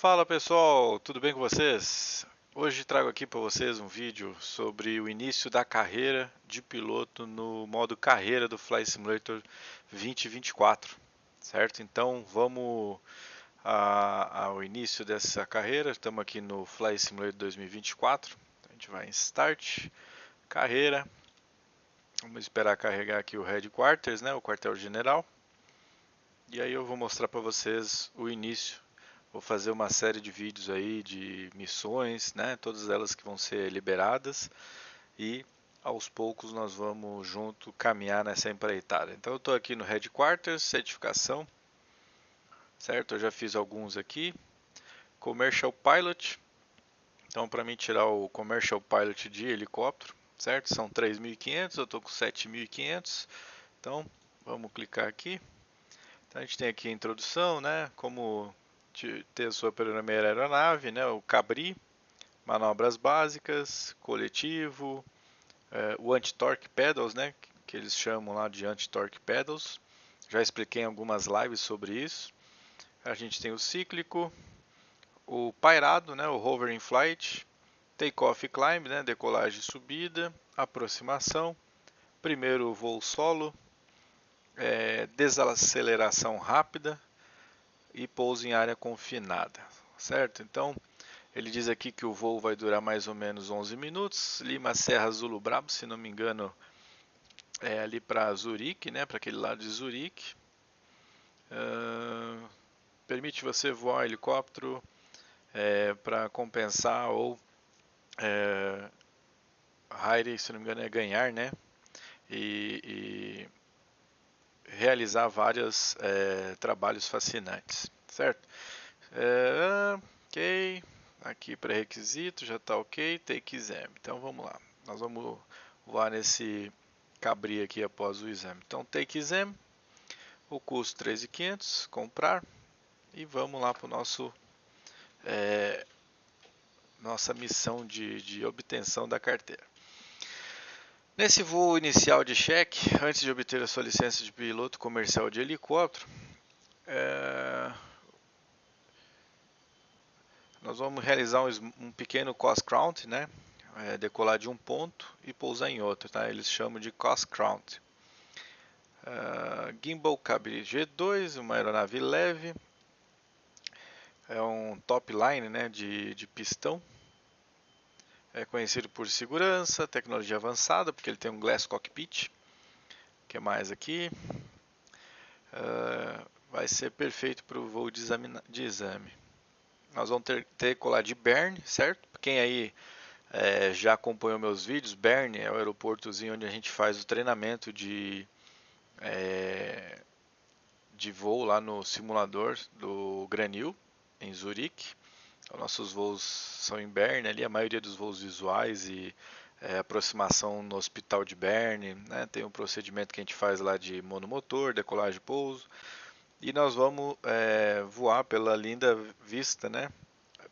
Fala pessoal, tudo bem com vocês? Hoje trago aqui para vocês um vídeo sobre o início da carreira de piloto no modo carreira do Flight Simulator 2024, certo? Então vamos ao início dessa carreira. Estamos aqui no Flight Simulator 2024. A gente vai em Start, Carreira. Vamos esperar carregar aqui o Headquarters, né, o quartel-general. E aí eu vou mostrar para vocês o início. Vou fazer uma série de vídeos aí de missões, né? Todas elas que vão ser liberadas e aos poucos nós vamos junto caminhar nessa empreitada. Então eu estou aqui no Headquarters, certificação, certo? Eu já fiz alguns aqui. Commercial Pilot. Então para mim tirar o Commercial Pilot de helicóptero, certo? São 3.500, eu estou com 7.500. Então vamos clicar aqui. Então a gente tem aqui a introdução, né? Como ter a sua primeira aeronave, né? O Cabri, manobras básicas, coletivo, o anti-torque pedals, né? Que eles chamam lá de anti-torque pedals. Já expliquei em algumas lives sobre isso. A gente tem o cíclico, o pairado, né? O hovering flight, take-off e climb, né? Decolagem e subida, aproximação, primeiro voo solo, desaceleração rápida e pouso em área confinada, certo? Então ele diz aqui que o voo vai durar mais ou menos 11 minutos. Lima Serra Zulu Bravo, se não me engano, é ali para Zurique, né? Para aquele lado de Zurique. Permite você voar helicóptero para compensar ou hire, se não me engano, é ganhar, né? E realizar vários trabalhos fascinantes, certo? Ok, aqui pré-requisito, já está ok, take exam. Então vamos lá, nós vamos voar nesse Cabri aqui após o exame. Então take exam, o custo 3.500, comprar e vamos lá para o nossa missão de obtenção da carteira. Nesse voo inicial de cheque, antes de obter a sua licença de piloto comercial de helicóptero, nós vamos realizar um pequeno cross count, né? Decolar de um ponto e pousar em outro, tá? Eles chamam de cross count. Gimbal Cabri G2, uma aeronave leve, é um top line, né, de pistão. É conhecido por segurança, tecnologia avançada, porque ele tem um glass cockpit. O que mais aqui? Vai ser perfeito para o voo de exame. Nós vamos ter colar de Bern, certo? Quem aí já acompanhou meus vídeos, Bern é o aeroportozinho onde a gente faz o treinamento de voo lá no simulador do Granil, em Zurique. Então, nossos voos são em Bern, ali a maioria dos voos visuais e aproximação no hospital de Bern, né? Tem um procedimento que a gente faz lá de monomotor, decolagem e pouso. E nós vamos voar pela linda vista, né?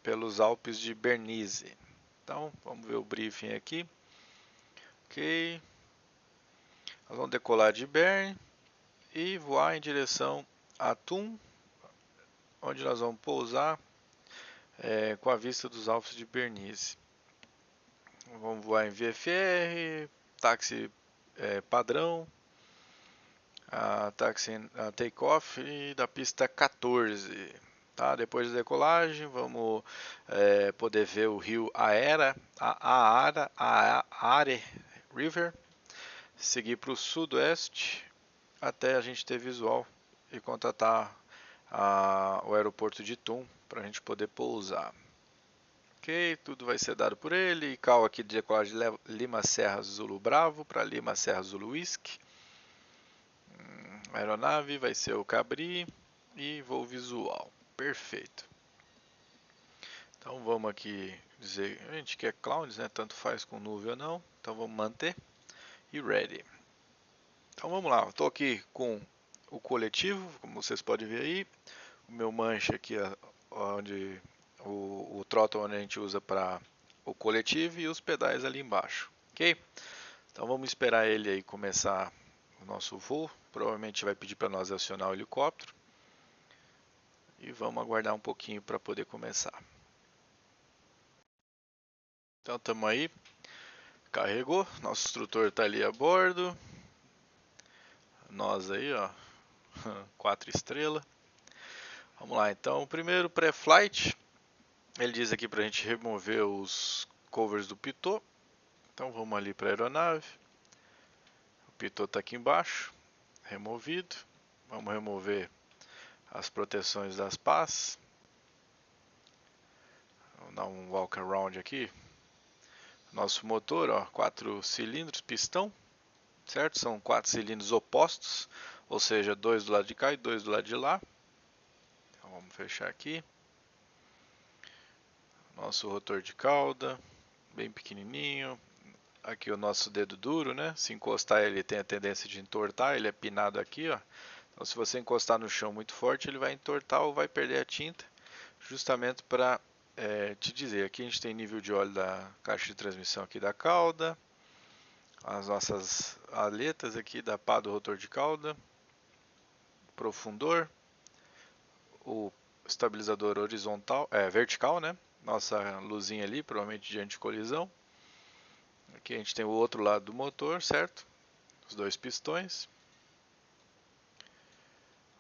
Pelos Alpes de Bernise. Então, vamos ver o briefing aqui. Ok. Nós vamos decolar de Bern e voar em direção a Thun, onde nós vamos pousar com a vista dos Alpes de Bernise. Vamos voar em VFR, táxi padrão, táxi take-off da pista 14. Tá? Depois da decolagem, vamos poder ver o rio Aare River, seguir para o sudoeste até a gente ter visual e contatar o aeroporto de Thun para a gente poder pousar. Ok, tudo vai ser dado por ele. Cal aqui de decolagem Lima Serra Zulu Bravo para Lima Serra Zulu Whisky. Aeronave vai ser o Cabri e voo visual. Perfeito. Então vamos aqui dizer, a gente quer clouds, né? Tanto faz com nuvem ou não. Então vamos manter e ready. Então vamos lá, estou aqui com o coletivo, como vocês podem ver aí. O meu manche aqui, onde o throttle onde a gente usa para o coletivo e os pedais ali embaixo, ok? Então vamos esperar ele aí começar o nosso voo. Provavelmente vai pedir para nós acionar o helicóptero. e vamos aguardar um pouquinho para poder começar. Então estamos aí, carregou, nosso instrutor está ali a bordo, nós aí ó, 4 estrelas. Vamos lá, então o primeiro pré-flight, ele diz aqui para a gente remover os covers do pitot. Então vamos ali para a aeronave, o pitot está aqui embaixo, removido. Vamos remover as proteções das pás. Vamos dar um walk around aqui. Nosso motor, ó, 4 cilindros, pistão, certo? São 4 cilindros opostos, ou seja, 2 do lado de cá e 2 do lado de lá. Então vamos fechar aqui. Nosso rotor de cauda, bem pequenininho. Aqui o nosso dedo duro, né? Se encostar ele tem a tendência de entortar, ele é pinado aqui, ó. Então se você encostar no chão muito forte, ele vai entortar ou vai perder a tinta. Justamente para te dizer, aqui a gente tem nível de óleo da caixa de transmissão aqui da cauda. As nossas aletas aqui da pá do rotor de cauda. Profundor. O estabilizador horizontal, vertical, né? Nossa luzinha ali, provavelmente de anticolisão. Aqui a gente tem o outro lado do motor, certo? Os dois pistões.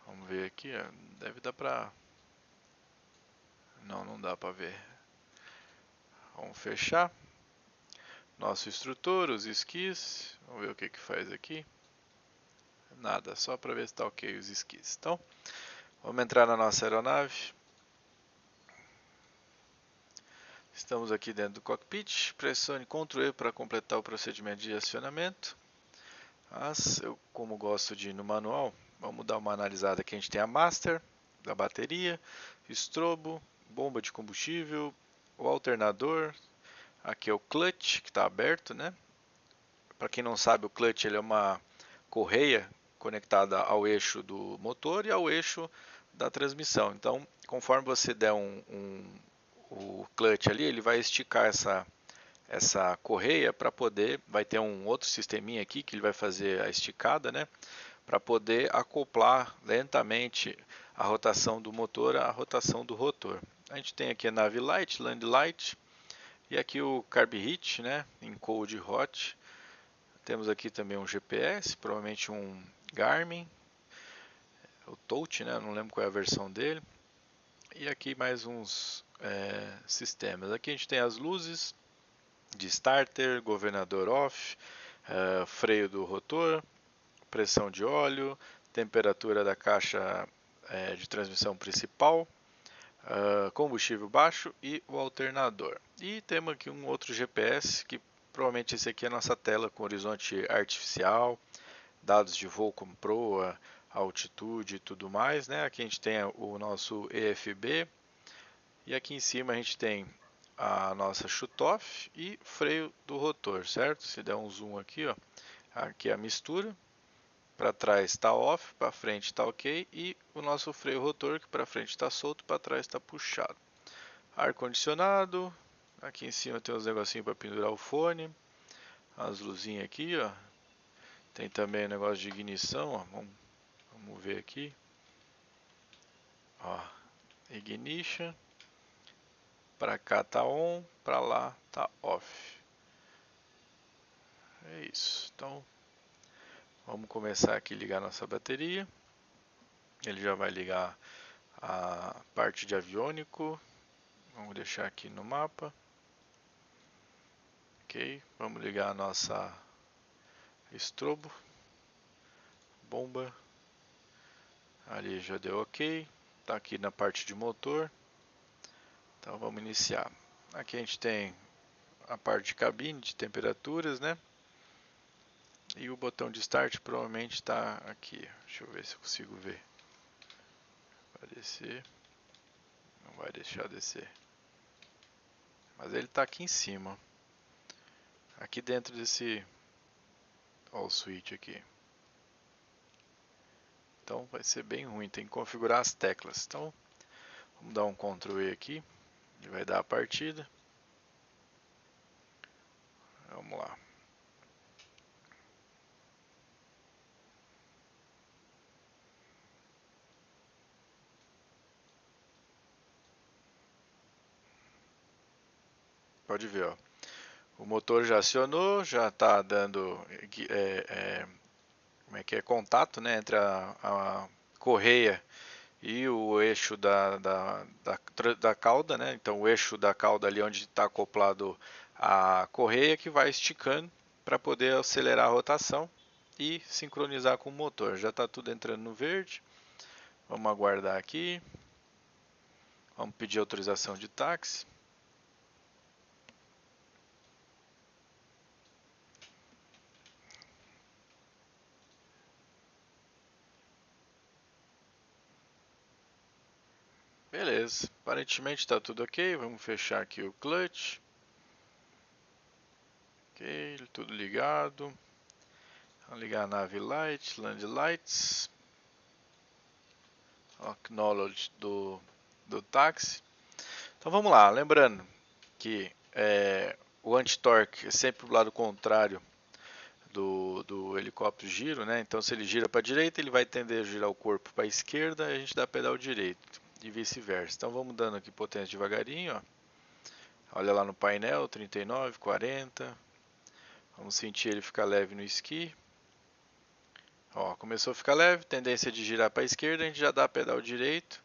Vamos ver aqui, ó. Deve dar pra... Não dá pra ver. Vamos fechar. Nosso instrutor, os esquis. Vamos ver o que faz aqui. Nada, só para ver se está ok os esquis. Então, vamos entrar na nossa aeronave. Estamos aqui dentro do cockpit. Pressione Ctrl E para completar o procedimento de acionamento. Mas eu, como gosto de ir no manual, vamos dar uma analisada aqui. A gente tem a master da bateria, estrobo, bomba de combustível, o alternador. Aqui é o clutch que está aberto, né? Para quem não sabe, o clutch ele é uma correia conectada ao eixo do motor e ao eixo da transmissão. Então, conforme você der o clutch ali, ele vai esticar essa correia para poder, vai ter um outro sisteminha aqui que ele vai fazer a esticada, né? Para poder acoplar lentamente a rotação do motor à rotação do rotor. A gente tem aqui a nave light, land light e aqui o carb heat, né? Em cold hot. Temos aqui também um GPS, provavelmente um Garmin, o Touch, né? Não lembro qual é a versão dele. E aqui mais uns sistemas. Aqui a gente tem as luzes de starter, governador off, freio do rotor, pressão de óleo, temperatura da caixa de transmissão principal, combustível baixo e o alternador. E temos aqui um outro GPS que provavelmente esse aqui é a nossa tela com horizonte artificial, dados de voo como proa, altitude e tudo mais, né? Aqui a gente tem o nosso EFB e aqui em cima a gente tem a nossa shutoff e freio do rotor, certo? Se der um zoom aqui, ó, aqui é a mistura, para trás está off, para frente está ok e o nosso freio rotor que para frente está solto, para trás está puxado. Ar condicionado, aqui em cima tem uns negocinhos para pendurar o fone, as luzinhas aqui, ó. Tem também o negócio de ignição, ó. Vamos ver aqui. Ó, ignition. Para cá tá on, para lá tá off. É isso. Então, vamos começar aqui a ligar nossa bateria. Ele já vai ligar a parte de aviônico. Vamos deixar aqui no mapa. Ok, vamos ligar a nossa estrobo. Bomba. Ali já deu ok. Tá aqui na parte de motor. Então vamos iniciar. Aqui a gente tem a parte de cabine, de temperaturas, né? E o botão de start provavelmente está aqui. Deixa eu ver se eu consigo ver. Vai descer. Não vai deixar descer. Mas ele está aqui em cima. Aqui dentro desse all switch aqui. Então vai ser bem ruim. Tem que configurar as teclas. Então vamos dar um Ctrl E aqui. E vai dar a partida. Vamos lá. pode ver, ó. O motor já acionou, já está dando como é que é, contato, né, entre a correia e o eixo da cauda, né? Então o eixo da cauda ali onde está acoplado a correia que vai esticando para poder acelerar a rotação e sincronizar com o motor. Já está tudo entrando no verde. Vamos aguardar aqui. Vamos pedir autorização de táxi. Beleza, aparentemente está tudo ok. Vamos fechar aqui o clutch. Ok, tudo ligado. Vamos ligar a nave light, land lights. Acknowledge do táxi. Então vamos lá, lembrando que o anti-torque é sempre do lado contrário do helicóptero giro, né? Então se ele gira para a direita, ele vai tender a girar o corpo para a esquerda e a gente dá pedal direito e vice-versa. Então vamos dando aqui potência devagarinho, ó. Olha lá no painel, 39, 40. Vamos sentir ele ficar leve no esqui. Ó, começou a ficar leve, tendência de girar para a esquerda, a gente já dá pedal direito.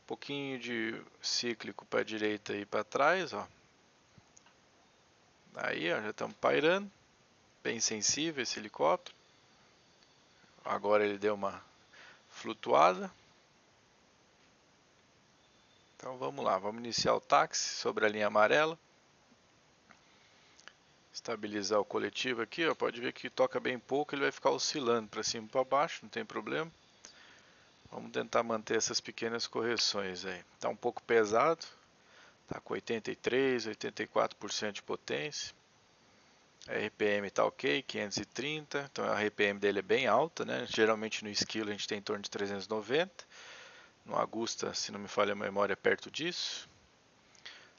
Um pouquinho de cíclico para a direita e para trás, ó. Aí, ó, já estamos pairando. Bem sensível esse helicóptero. Agora ele deu uma flutuada. Então vamos lá, vamos iniciar o táxi sobre a linha amarela. Estabilizar o coletivo aqui, ó, pode ver que toca bem pouco, ele vai ficar oscilando para cima e para baixo, não tem problema. Vamos tentar manter essas pequenas correções aí. Está um pouco pesado, está com 83, 84% de potência. A RPM está ok, 530, então a RPM dele é bem alta, né? Geralmente no esquilo a gente tem em torno de 390. No Agusta, se não me falha a memória, é perto disso.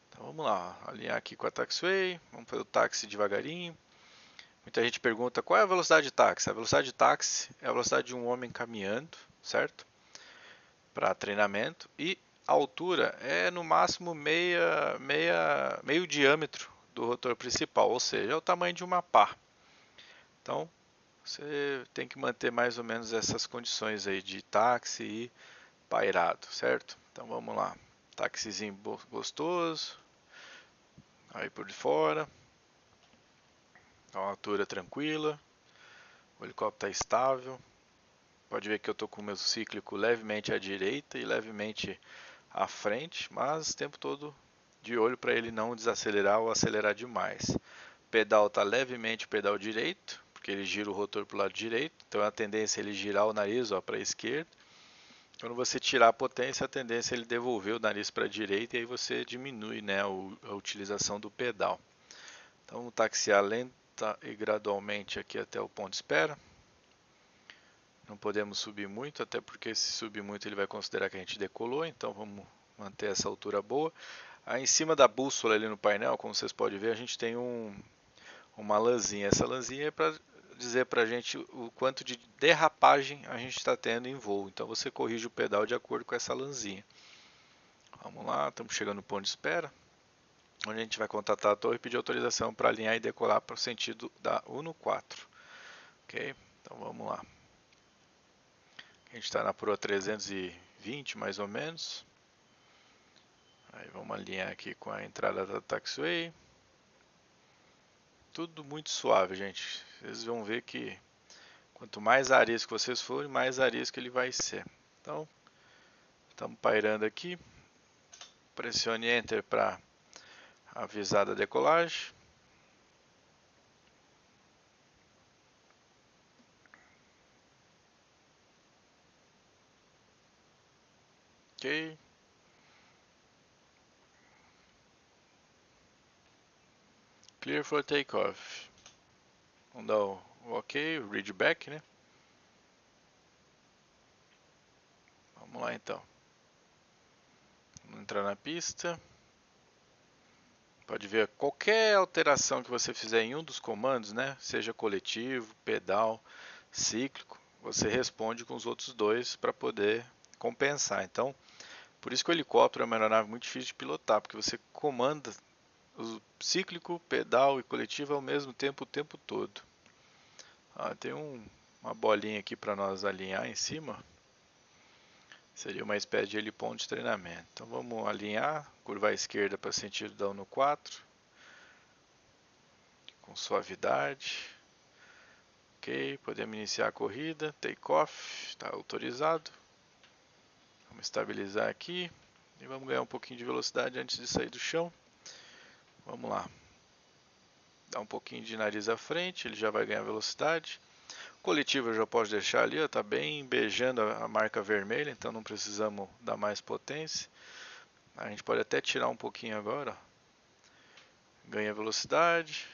Então vamos lá, alinhar aqui com a taxiway, vamos fazer o táxi devagarinho. Muita gente pergunta qual é a velocidade de táxi. A velocidade de táxi é a velocidade de um homem caminhando, certo? Para treinamento. E a altura é no máximo meio diâmetro do rotor principal, ou seja, é o tamanho de uma pá. Então você tem que manter mais ou menos essas condições aí de táxi e pairado, certo? Então vamos lá, táxizinho gostoso, aí por fora, a altura tranquila, o helicóptero está estável. Pode ver que eu estou com o meu cíclico levemente à direita e levemente à frente, mas o tempo todo de olho para ele não desacelerar ou acelerar demais. O pedal está levemente pedal direito, porque ele gira o rotor para o lado direito, então a tendência é ele girar o nariz para a esquerda. Quando você tirar a potência, a tendência é ele devolver o nariz para a direita e aí você diminui, né, a utilização do pedal. Então vamos taxiar lenta e gradualmente aqui até o ponto de espera. Não podemos subir muito, até porque se subir muito ele vai considerar que a gente decolou, então vamos manter essa altura boa. Aí em cima da bússola ali no painel, como vocês podem ver, a gente tem uma lãzinha. Essa lãzinha é para dizer para a gente o quanto de derrapagem a gente está tendo em voo. Então você corrige o pedal de acordo com essa lãzinha. Vamos lá, estamos chegando no ponto de espera, onde a gente vai contatar a torre e pedir autorização para alinhar e decolar para o sentido da Uno 4. Ok? Então vamos lá. A gente está na proa 320 mais ou menos. Aí vamos alinhar aqui com a entrada da taxiway. Tudo muito suave, gente. Vocês vão ver que quanto mais arisco vocês forem, mais arisco ele vai ser. Então, estamos pairando aqui. Pressione Enter para avisar da decolagem. Ok. Clear for takeoff. Vamos dar o ok, o read back, né? Vamos lá então. Vamos entrar na pista. Pode ver qualquer alteração que você fizer em um dos comandos, né? Seja coletivo, pedal, cíclico, você responde com os outros dois para poder compensar. Então, por isso que o helicóptero é uma aeronave muito difícil de pilotar, porque você comanda o cíclico, pedal e coletivo ao mesmo tempo o tempo todo. Tem uma bolinha aqui para nós alinhar em cima. Seria uma espécie de heliponto de treinamento. Então vamos alinhar, curvar a esquerda para sentido da 1 no 4. Com suavidade. Ok, podemos iniciar a corrida. Take off, está autorizado. Vamos estabilizar aqui. E vamos ganhar um pouquinho de velocidade antes de sair do chão. Vamos lá. Dá um pouquinho de nariz à frente, ele já vai ganhar velocidade. O coletivo eu já posso deixar ali, está bem beijando a marca vermelha, então não precisamos dar mais potência. A gente pode até tirar um pouquinho agora. Ganha velocidade.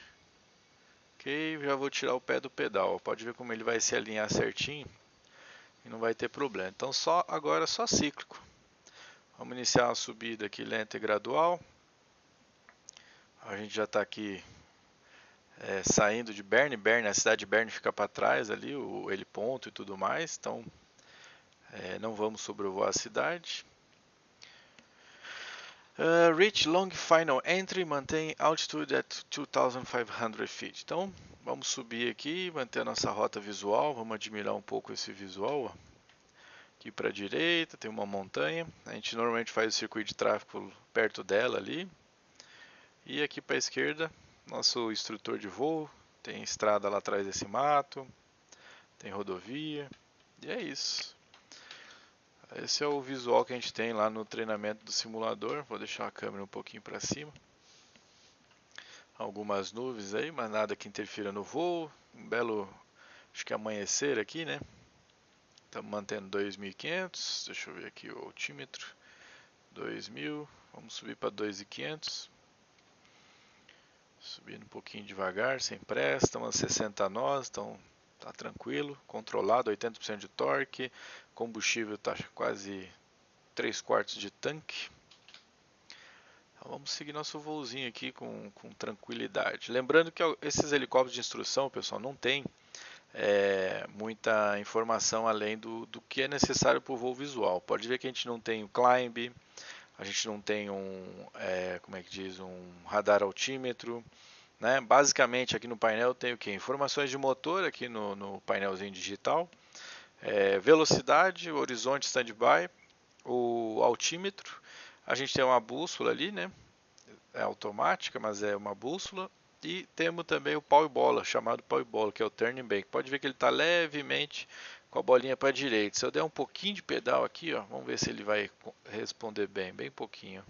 Ok, já vou tirar o pé do pedal. Pode ver como ele vai se alinhar certinho e não vai ter problema. Então agora só cíclico. Vamos iniciar uma subida aqui lenta e gradual. A gente já está aqui saindo de Bern. A cidade de Bern fica para trás ali, o heliponto e tudo mais. Então não vamos sobrevoar a cidade. Reach long final entry, mantém altitude at 2,500 feet. Então vamos subir aqui, manter a nossa rota visual. Vamos admirar um pouco esse visual. Aqui para a direita tem uma montanha. A gente normalmente faz o circuito de tráfego perto dela ali. E aqui para a esquerda, nosso instrutor de voo. Tem estrada lá atrás desse mato. Tem rodovia. E é isso. Esse é o visual que a gente tem lá no treinamento do simulador. Vou deixar a câmera um pouquinho para cima. Algumas nuvens aí, mas nada que interfira no voo. Um belo, acho que amanhecer aqui, né? Estamos mantendo 2.500. Deixa eu ver aqui o altímetro. 2.000. Vamos subir para 2.500. Subindo um pouquinho devagar, sem pressa. Estamos a 60 nós, então tá tranquilo. Controlado, 80% de torque. Combustível está quase 3/4 de tanque. Então vamos seguir nosso voozinho aqui com tranquilidade. Lembrando que esses helicópteros de instrução, pessoal, não tem muita informação além do que é necessário para o voo visual. Pode ver que a gente não tem o climb, a gente não tem como é que diz, um radar altímetro. Né? Basicamente aqui no painel tem o que? Informações de motor aqui no painelzinho digital. Velocidade, o horizonte standby, o altímetro. A gente tem uma bússola ali, né? É automática, mas é uma bússola. E temos também o pau e bola, chamado pau e bola, que é o turning bank. Pode ver que ele está levemente com a bolinha para a direita. Se eu der um pouquinho de pedal aqui, ó, vamos ver se ele vai responder bem pouquinho.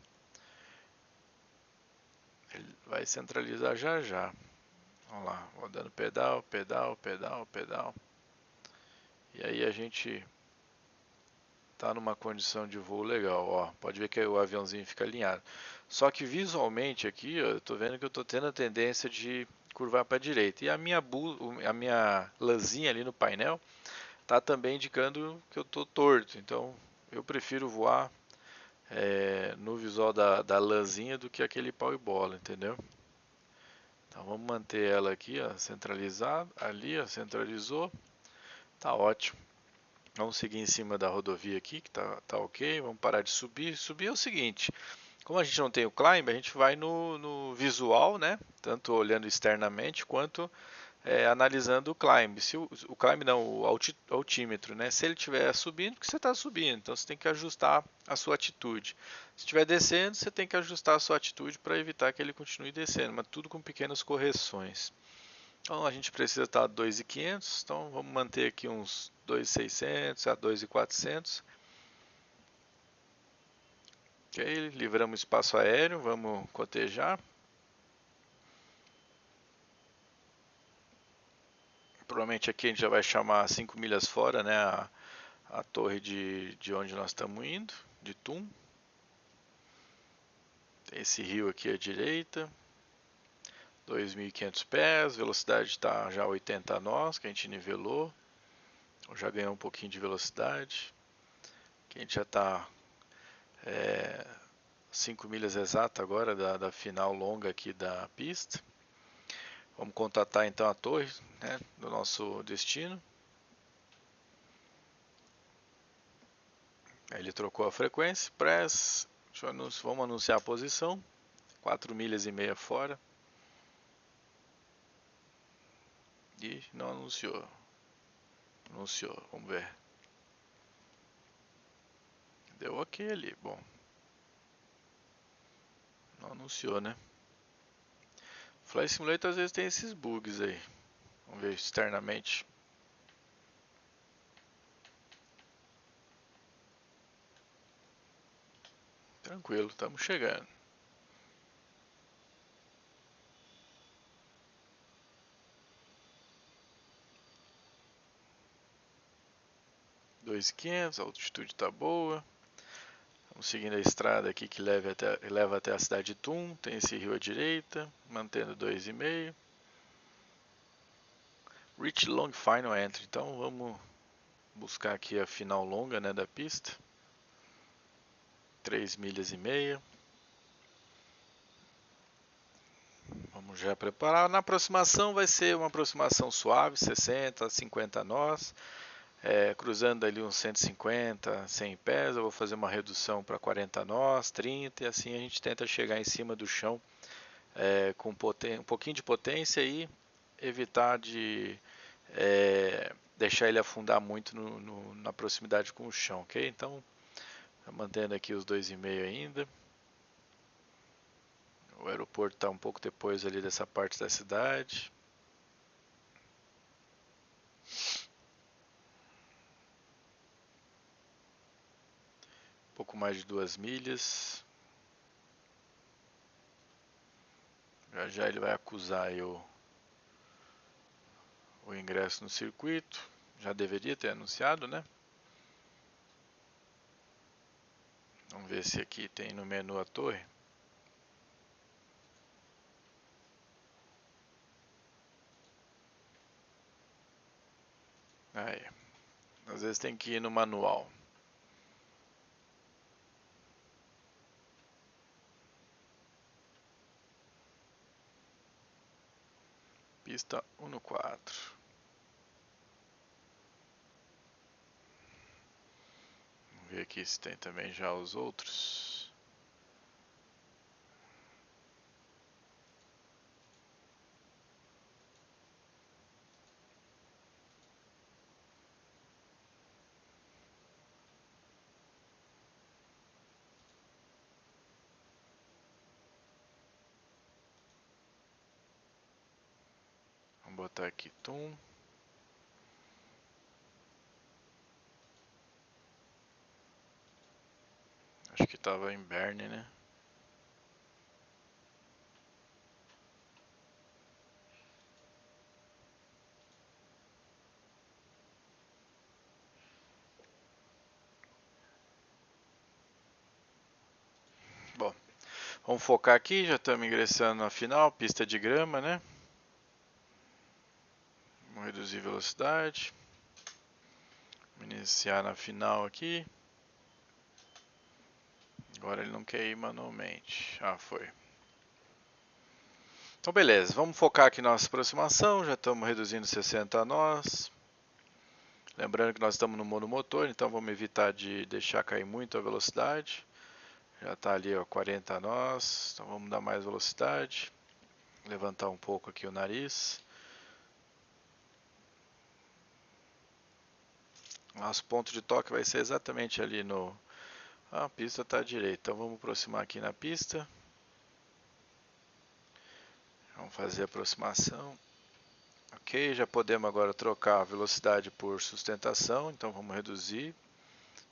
Ele vai centralizar já já. Vamos lá, rodando pedal, pedal, pedal, pedal. E aí a gente tá numa condição de voo legal, ó. Pode ver que o aviãozinho fica alinhado. Só que visualmente aqui, ó, eu tô vendo que eu tô tendo a tendência de curvar para a direita. E a minha lãzinha ali no painel tá também indicando que eu tô torto. Então eu prefiro voar no visual da lãzinha do que aquele pau e bola, entendeu? Então vamos manter ela aqui, ó, centralizada. Ali, ó, centralizou. Tá ótimo. Vamos seguir em cima da rodovia aqui, que tá ok. Vamos parar de subir. Subir é o seguinte, como a gente não tem o climb, a gente vai no visual, né? Tanto olhando externamente quanto analisando o climb. Se o climb não, o altímetro, né? Se ele estiver subindo, porque você está subindo, então você tem que ajustar a sua atitude. Se estiver descendo, você tem que ajustar a sua atitude para evitar que ele continue descendo, mas tudo com pequenas correções. Então a gente precisa estar a 2.500, então vamos manter aqui uns 2.600 a 2.400. Ok, livramos espaço aéreo, vamos cotejar. Provavelmente aqui a gente já vai chamar 5 milhas fora, né, a torre de onde nós estamos indo, de Tum. Tem esse rio aqui à direita. 2.500 pés, velocidade está já 80 nós, que a gente nivelou. Já ganhou um pouquinho de velocidade. Aqui a gente já está 5 milhas exata agora da final longa aqui da pista. Vamos contatar então a torre, né, do nosso destino. Ele trocou a frequência, press, vamos anunciar a posição, 4 milhas e meia fora. E não anunciou. Anunciou, vamos ver. Deu ok ali, bom. Não anunciou, né? Flight Simulator às vezes tem esses bugs aí. Vamos ver externamente. Tranquilo, estamos chegando. 2.500, a altitude está boa. Vamos seguindo a estrada aqui que leva até a cidade de Thun. Tem esse rio à direita, mantendo 2,5. Reach long final entry. Então vamos buscar aqui a final longa, né, da pista. 3 milhas e meia. Vamos já preparar. Na aproximação vai ser uma aproximação suave, 60 a 50 nós. Cruzando ali uns 150, 100 pés, eu vou fazer uma redução para 40 nós, 30, e assim a gente tenta chegar em cima do chão com um pouquinho de potência e evitar de deixar ele afundar muito na proximidade com o chão, ok? Então, mantendo aqui os 2,5 ainda. O aeroporto está um pouco depois ali dessa parte da cidade. Pouco mais de 2 milhas. Já já ele vai acusar aí o ingresso no circuito. Já deveria ter anunciado, né? Vamos ver se aqui tem no menu a torre. Aí. Às vezes tem que ir no manual. Pista 1 no 4. Vamos ver aqui se tem também já os outros. Vamos botar aqui Thun. Acho que estava em Berne, né? Bom, vamos focar aqui. Já estamos ingressando na final. Pista de grama, né? Vamos reduzir velocidade. Vamos iniciar na final aqui. Agora ele não quer ir manualmente. Ah, foi. Então beleza, vamos focar aqui na nossa aproximação. Já estamos reduzindo 60 nós. Lembrando que nós estamos no monomotor, então vamos evitar de deixar cair muito a velocidade. Já está ali, ó, 40 nós. Então vamos dar mais velocidade. Levantar um pouco aqui o nariz. Nosso ponto de toque vai ser exatamente ali no... a pista está à direita, então vamos aproximar aqui na pista. Vamos fazer a aproximação. Ok, já podemos agora trocar a velocidade por sustentação, então vamos reduzir.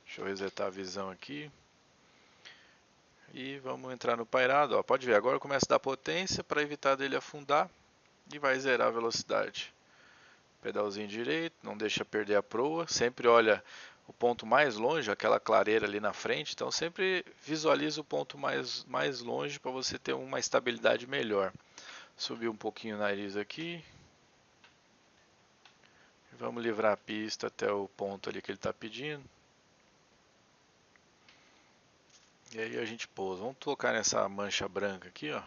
Deixa eu resetar a visão aqui. E vamos entrar no pairado. Ó, pode ver, agora começa a dar potência para evitar dele afundar e vai zerar a velocidade. Pedalzinho direito, não deixa perder a proa. Sempre olha o ponto mais longe, aquela clareira ali na frente. Então sempre visualiza o ponto mais longe para você ter uma estabilidade melhor. Subir um pouquinho o nariz aqui. Vamos livrar a pista até o ponto ali que ele está pedindo. E aí a gente pousa. Vamos tocar nessa mancha branca aqui, ó.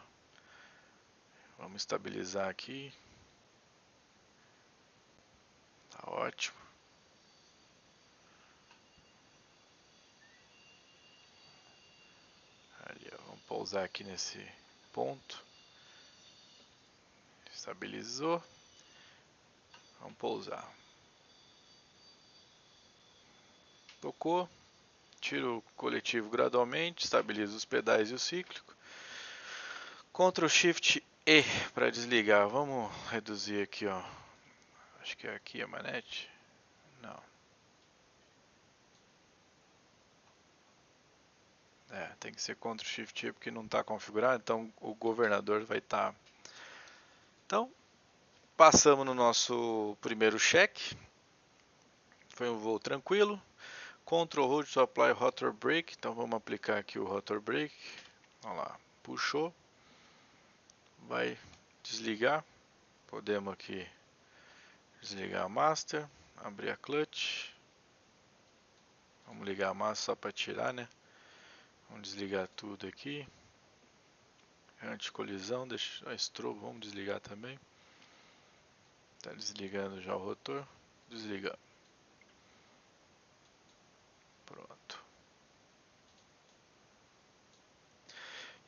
Vamos estabilizar aqui. Tá ótimo. Ali, ó. Vamos pousar aqui nesse ponto. Estabilizou. Vamos pousar. Tocou. Tira o coletivo gradualmente, estabiliza os pedais e o cíclico. Ctrl Shift E para desligar. Vamos reduzir aqui, ó. Acho que é aqui a manete. Não. Tem que ser Ctrl Shift E porque não está configurado, então o governador vai estar. Então, passamos no nosso primeiro check. Foi um voo tranquilo. Ctrl Hold to apply rotor brake. Então vamos aplicar aqui o rotor brake. Olha lá, puxou. Vai desligar. Podemos aqui desligar a master, abrir a clutch. Vamos ligar a master só para tirar, né? Vamos desligar tudo aqui. Anti-colisão, deixa a strobo, vamos desligar também. Está desligando já o rotor. Desligar. Pronto.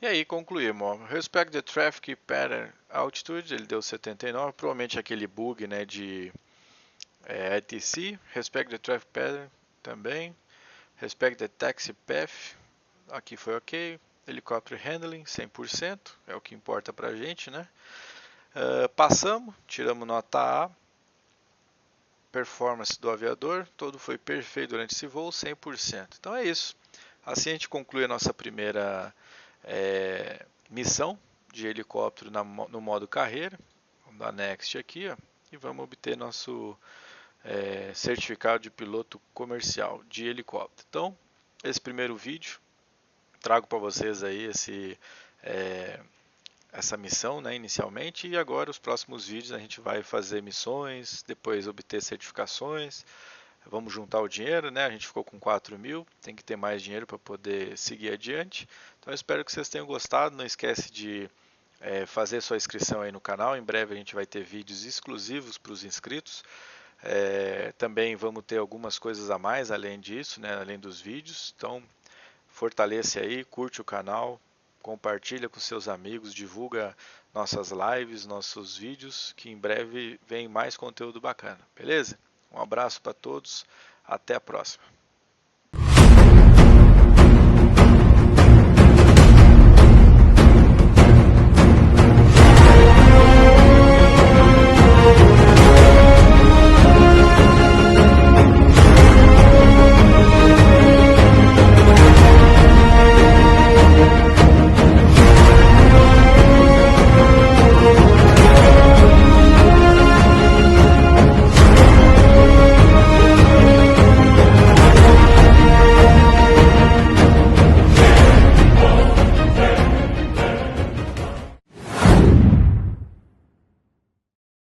E aí concluímos. Ó. Respect the traffic pattern altitude, ele deu 79. Provavelmente aquele bug, né, de ATC. Respect the traffic pattern também. Respect the taxi path. Aqui foi ok. Helicopter handling 100%. É o que importa pra gente, né? Passamos, tiramos nota A. Performance do aviador, todo foi perfeito durante esse voo, 100%. Então é isso. Assim a gente conclui a nossa primeira missão de helicóptero no modo carreira. Vamos dar Next aqui, ó, e vamos obter nosso certificado de piloto comercial de helicóptero. Então, esse primeiro vídeo, trago para vocês aí essa missão, né, inicialmente, e agora os próximos vídeos a gente vai fazer missões, depois obter certificações, vamos juntar o dinheiro, né, a gente ficou com 4.000, tem que ter mais dinheiro para poder seguir adiante. Então eu espero que vocês tenham gostado, não esquece de fazer sua inscrição aí no canal, em breve a gente vai ter vídeos exclusivos para os inscritos. Também vamos ter algumas coisas a mais além disso, né, além dos vídeos, então fortaleça aí, curte o canal, compartilha com seus amigos, divulga nossas lives, nossos vídeos, que em breve vem mais conteúdo bacana, beleza? Um abraço para todos, até a próxima.